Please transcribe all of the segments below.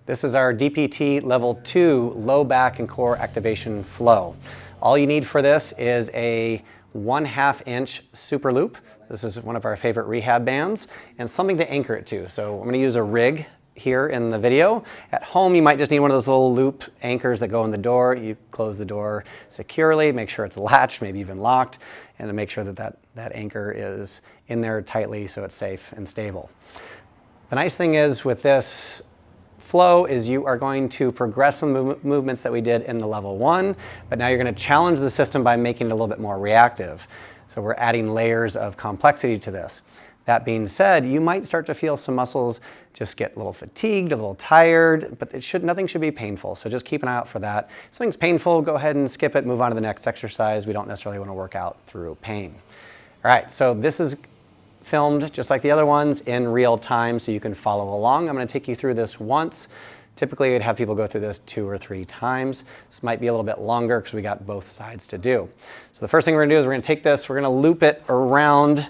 This is our DPT level 2 low back and core activation flow. All you need for this is a 1/2 inch super loop. This is one of our favorite rehab bands, and something to anchor it to. So I'm going to use a rig here in the video. At home, you might just need one of those little loop anchors that go in the door. You close the door securely, make sure it's latched, maybe even locked, and to make sure that that anchor is in there tightly so it's safe and stable. The nice thing is with this flow is you are going to progress some movements that we did in the level 1, but now you're going to challenge the system by making it a little bit more reactive. So we're adding layers of complexity to this. That being said, you might start to feel some muscles just get a little fatigued, a little tired, but nothing should be painful. So just keep an eye out for that. If something's painful, go ahead and skip it, move on to the next exercise. We don't necessarily want to work out through pain. All right, so this is filmed just like the other ones in real time so you can follow along. I'm going to take you through this once. Typically, I'd have people go through this 2 or 3 times. This might be a little bit longer because we got both sides to do. So the first thing we're going to do is we're going to take this, we're going to loop it around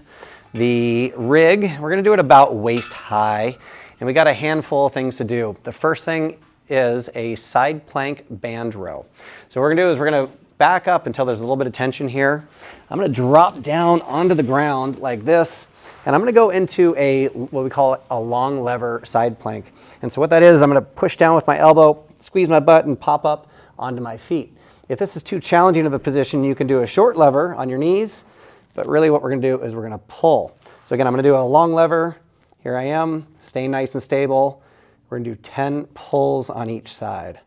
the rig. We're going to do it about waist high, and we got a handful of things to do. The first thing is a side plank band row. So what we're going to do is we're going to back up until there's a little bit of tension here. I'm going to drop down onto the ground like this, and I'm going to go into what we call a long lever side plank. And so what that is, I'm going to push down with my elbow, squeeze my butt, and pop up onto my feet. If this is too challenging of a position, you can do a short lever on your knees, but really what we're going to do is we're going to pull. So again, I'm going to do a long lever. Here I am, staying nice and stable. We're going to do 10 pulls on each side.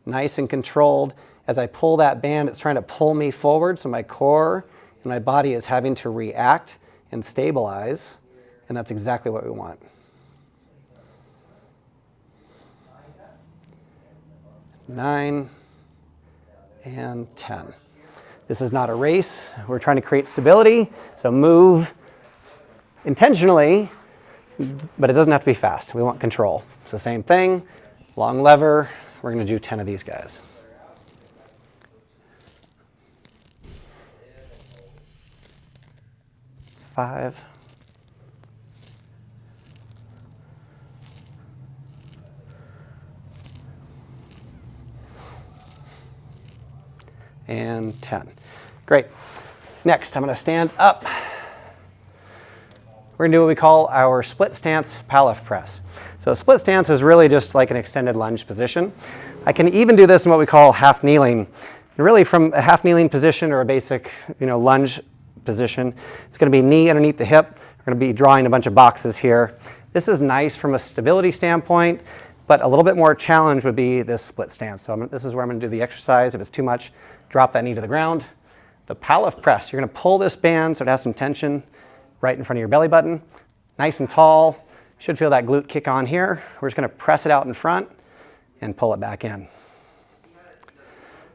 Nice and controlled. As I pull that band, it's trying to pull me forward, so my core and my body is having to react and stabilize, and that's exactly what we want. 9 and 10. This is not a race. We're trying to create stability, so move intentionally, but it doesn't have to be fast. We want control. It's the same thing, long lever. We're going to do 10 of these guys. 5. And 10. Great. Next, I'm going to stand up. We're going to do what we call our split stance Pallof press. So a split stance is really just like an extended lunge position. I can even do this in what we call half kneeling. And really from a half kneeling position or a basic lunge position, it's going to be knee underneath the hip. We're going to be drawing a bunch of boxes here. This is nice from a stability standpoint, but a little bit more challenge would be this split stance. So this is where I'm going to do the exercise. If it's too much, drop that knee to the ground. The Pallof press, you're going to pull this band so it has some tension right in front of your belly button. Nice and tall. You should feel that glute kick on here. We're just going to press it out in front and pull it back in.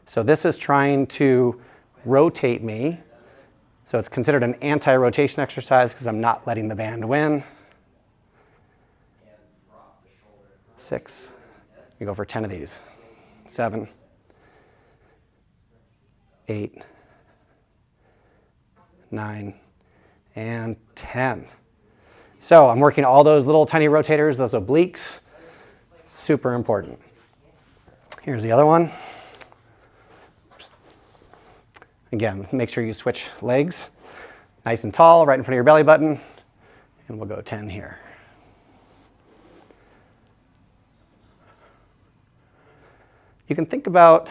So this is trying to rotate me. So it's considered an anti-rotation exercise because I'm not letting the band win. 6. We go for 10 of these. 7. 8. 9. And 10. So I'm working all those little tiny rotators, those obliques. Super important. Here's the other one. Again, make sure you switch legs. Nice and tall, right in front of your belly button. And we'll go 10 here. You can think about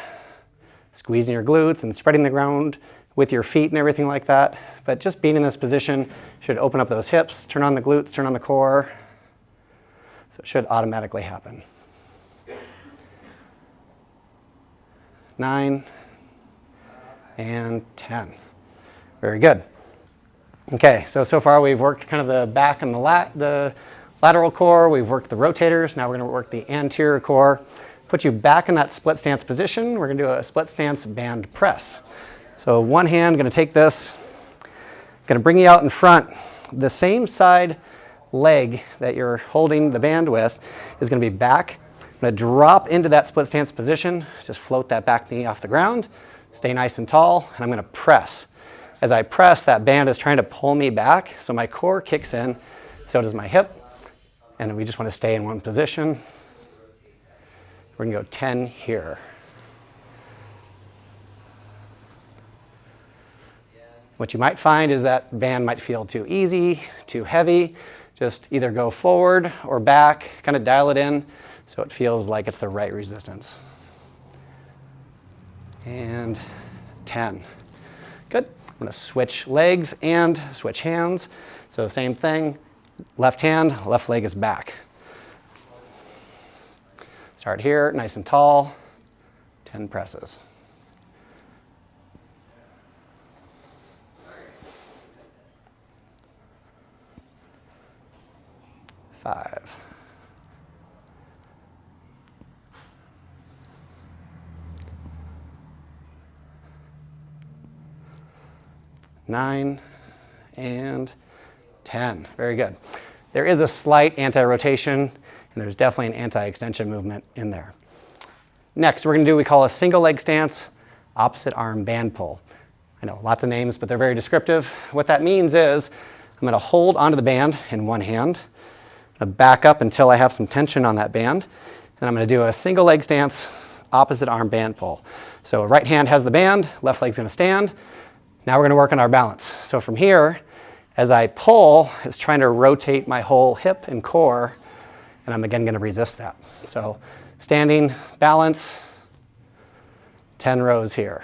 squeezing your glutes and spreading the ground with your feet and everything like that. But just being in this position should open up those hips, turn on the glutes, turn on the core. So it should automatically happen. 9. And 10. Very good. Okay, so far we've worked kind of the back and the lateral core. We've worked the rotators. Now we're going to work the anterior core. Put you back in that split stance position. We're going to do a split stance band press. So one hand, going to take this, going to bring you out in front. The same side leg that you're holding the band with is going to be back. I'm going to drop into that split stance position. Just float that back knee off the ground. Stay nice and tall, and I'm going to press. As I press, that band is trying to pull me back, so my core kicks in, so does my hip, and we just want to stay in one position. We're gonna go 10 here. What you might find is that band might feel too easy, too heavy. Just either go forward or back, kind of dial it in so it feels like it's the right resistance. And 10. Good. I'm going to switch legs and switch hands. So same thing, left hand, left leg is back. Start here, nice and tall, 10 presses. 5. 9 and 10. Very good. There is a slight anti-rotation, and there's definitely an anti-extension movement in there. Next, we're going to do what we call a single leg stance, opposite arm band pull. I know, lots of names, but they're very descriptive. What that means is I'm going to hold onto the band in one hand, I'm going to back up until I have some tension on that band, and I'm going to do a single leg stance, opposite arm band pull. So right hand has the band, left leg's going to stand. Now we're going to work on our balance. So from here, as I pull, it's trying to rotate my whole hip and core, and I'm again going to resist that. So standing, balance, 10 rows here.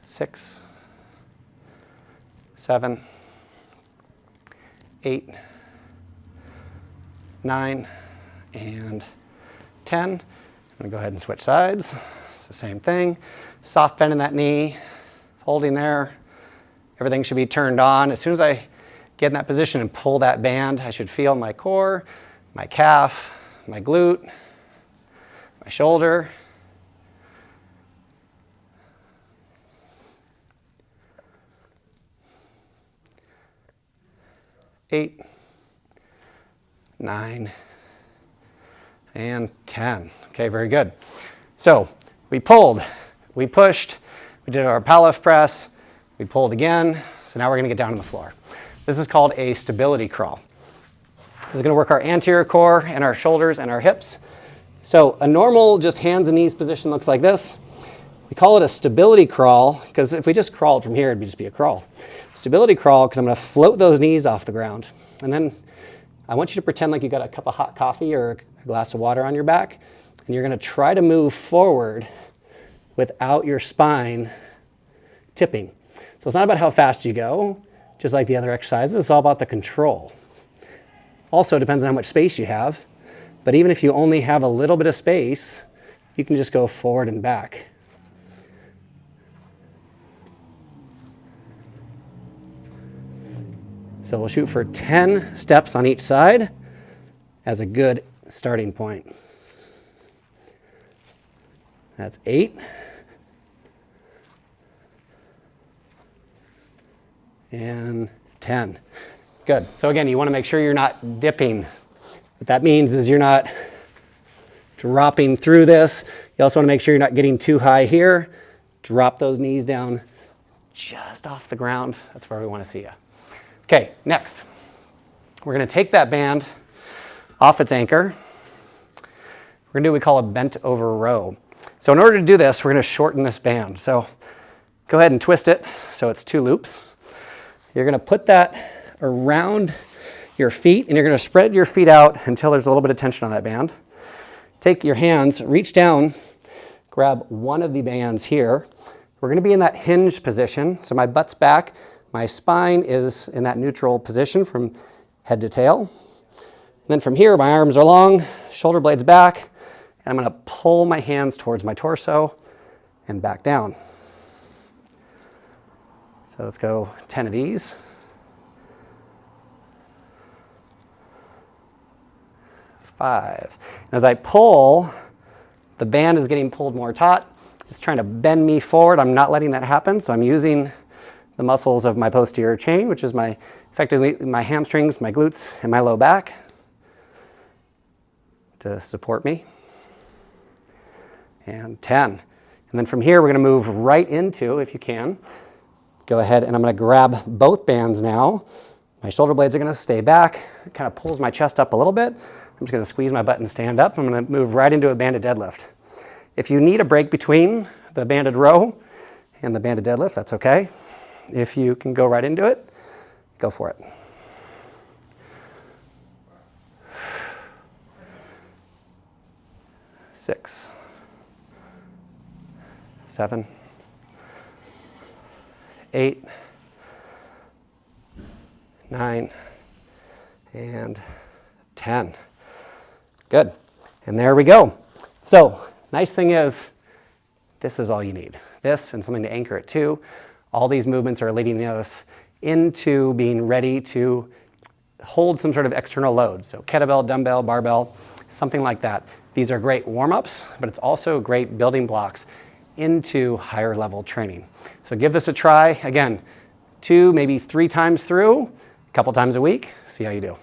Six, 7, 8, 9, and 10. I'm going to go ahead and switch sides. It's the same thing. Soft bend in that knee, holding there. Everything should be turned on. As soon as I get in that position and pull that band, I should feel my core, my calf, my glute, my shoulder. Eight, 9, and 10. Okay, very good. So we pulled, we pushed, we did our Pallof press, we pulled again. So now we're going to get down on the floor. This is called a stability crawl. This is going to work our anterior core and our shoulders and our hips. So a normal just hands and knees position looks like this. We call it a stability crawl because if we just crawled from here, it'd just be a crawl. Stability crawl because I'm going to float those knees off the ground. And then I want you to pretend like you got a cup of hot coffee or a glass of water on your back. And you're going to try to move forward without your spine tipping. So it's not about how fast you go, just like the other exercises. It's all about the control. Also depends on how much space you have. But even if you only have a little bit of space, you can just go forward and back. So we'll shoot for 10 steps on each side as a good starting point. That's 8. And 10. Good. So again, you want to make sure you're not dipping. What that means is you're not dropping through this. You also want to make sure you're not getting too high here. Drop those knees down just off the ground. That's where we want to see you. Okay, next. We're going to take that band off its anchor. We're going to do what we call a bent over row. So in order to do this, we're going to shorten this band. So go ahead and twist it so it's 2 loops. You're going to put that around your feet, and you're going to spread your feet out until there's a little bit of tension on that band. Take your hands, reach down, grab one of the bands here. We're going to be in that hinge position. So my butt's back. My spine is in that neutral position from head to tail. And then from here, my arms are long, shoulder blades back, and I'm going to pull my hands towards my torso and back down. So let's go 10 of these. 5. And as I pull, the band is getting pulled more taut. It's trying to bend me forward. I'm not letting that happen, so I'm using the muscles of my posterior chain, which is effectively my hamstrings, my glutes, and my low back to support me. And 10. And then from here, we're going to move right into, if you can, go ahead and I'm going to grab both bands now. My shoulder blades are going to stay back. It kind of pulls my chest up a little bit. I'm just going to squeeze my butt and stand up. I'm going to move right into a banded deadlift. If you need a break between the banded row and the banded deadlift, that's okay. If you can go right into it, go for it. 6, 7, 8, 9, and 10. Good. And there we go. So, nice thing is, this is all you need. This and something to anchor it to. All these movements are leading us into being ready to hold some sort of external load. So kettlebell, dumbbell, barbell, something like that. These are great warm-ups, but it's also great building blocks into higher level training. So give this a try. Again, 2, maybe 3 times through, a couple times a week. See how you do.